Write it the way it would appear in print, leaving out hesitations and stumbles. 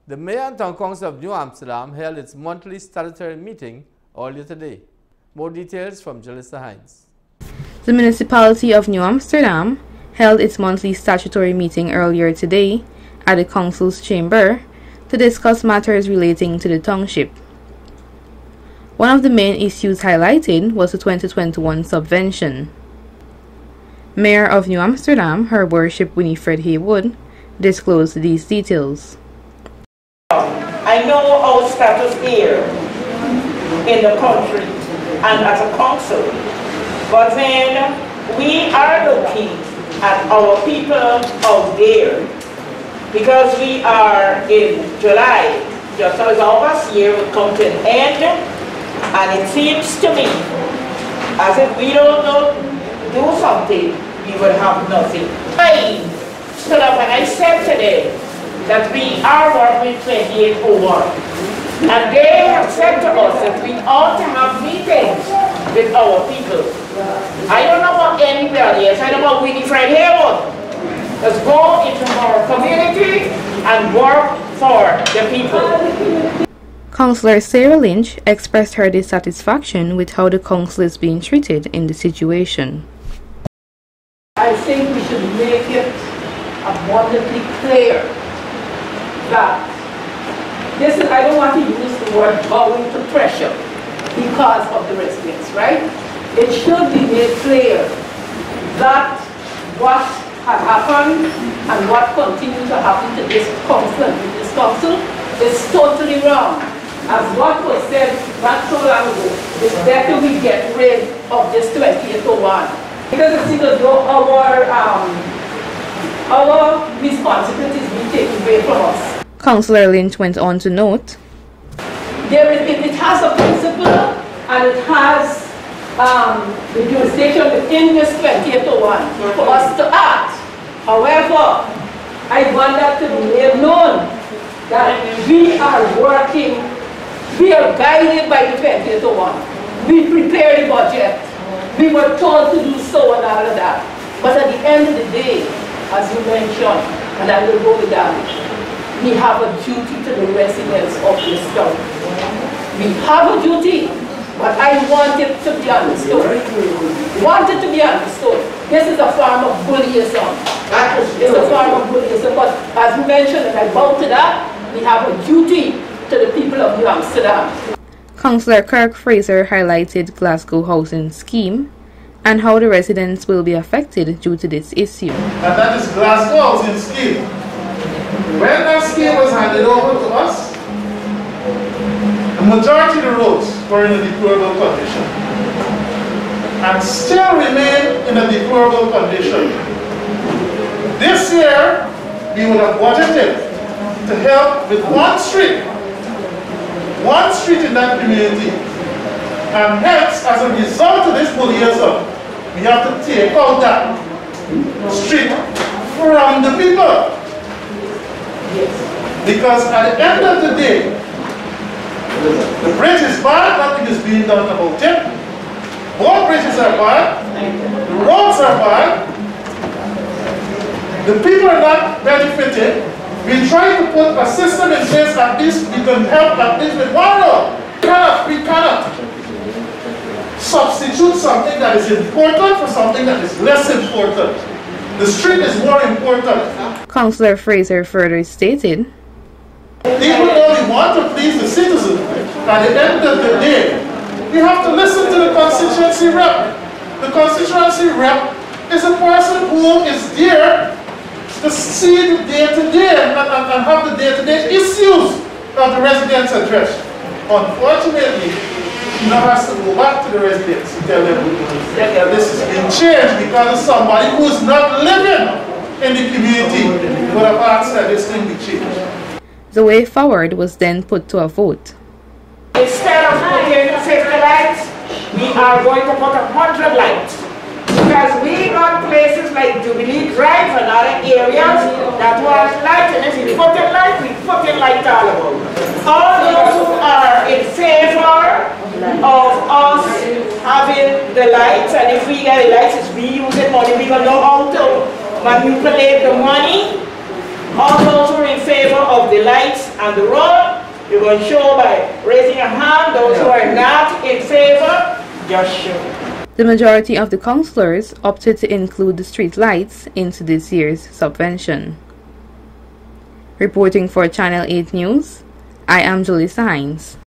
The Mayor and Town Council of New Amsterdam held its monthly statutory meeting earlier today. More details from Jalissa Hines. The municipality of New Amsterdam held its monthly statutory meeting earlier today at the council's chamber to discuss matters relating to the township. One of the main issues highlighted was the 2021 subvention. Mayor of New Amsterdam, Her Worship Winifred Haywood, disclosed these details. I know our status here in the country and as a council, but then we are looking at our people out there because we are in July, just as our past year will come to an end, and it seems to me as if we don't do something, we will have nothing. I stood up and I said today that we are working with 2801. And they have said to us that we ought to have meetings with our people. I don't know about anybody else, I don't know about Winifred Haywood. Let's go into our community and work for the people. Councillor Sarah Lynch expressed her dissatisfaction with how the council is being treated in the situation. I think we should make it abundantly clear that this is, I don't want to use the word bowing to pressure because of the residents, right? It should be made clear that what had happened and what continues to happen to this council and with this council is totally wrong. As what was said not so long ago, it's better we get rid of this 2801 because it seems as though our responsibilities being taken away from us. Councillor Lynch went on to note, it has a principle and it has the jurisdiction within this 2801 for us to act. However, I want that to be made known that we are working, we are guided by the 2801. We prepare the budget. We were told to do so and all of that. But at the end of the day, as you mentioned, and I will go with that, we have a duty to the residents of this town. We have a duty, but I want it to be understood. Want it to be understood. This is a form of bullyism. It's a form of bullyism, but as you mentioned, and I bow to that, we have a duty to the people of New Amsterdam. Councillor Kirk Fraser highlighted Glasgow Housing Scheme and how the residents will be affected due to this issue. And that is Glasgow Housing Scheme. When that scheme was handed over to us, the majority of the roads were in a deplorable condition and still remain in a deplorable condition. This year, we would have budgeted to help with one street in that community. And hence, as a result of this bullyism, we have to take out that street from the people. Because at the end of the day, the bridge is bad, nothing is being done about it. Both bridges are bad, the roads are bad, the people are not benefited. We try to put a system in place at least we can help at least with one road. We cannot substitute something that is important for something that is less important. The street is more important. Councillor Fraser further stated, even though we want to please the citizen, at the end of the day, we have to listen to the constituency rep. The constituency rep is a person who is there to see the day-to-day and have the day-to-day issues of the residents addressed. Unfortunately, she now has to go back to the residents and tell them that this has been changed because of somebody who is not living in the community would have asked that this thing be changed. The way forward was then put to a vote. Instead of putting 50 lights, we are going to put 100 lights. Because we got places like Jubilee Drive and other areas that was light, and if we put in light, we put in light all about. All those who are in favor of us having the lights, and if we get the lights, it's we using money, we don't know how to manipulate the money. All those who are in favor of the lights And the road, you're going to show by raising a hand. Those who are not in favor, just show. The majority of the councillors opted to include the street lights into this year's subvention. Reporting for Channel 8 News, I am Jalissa Hines.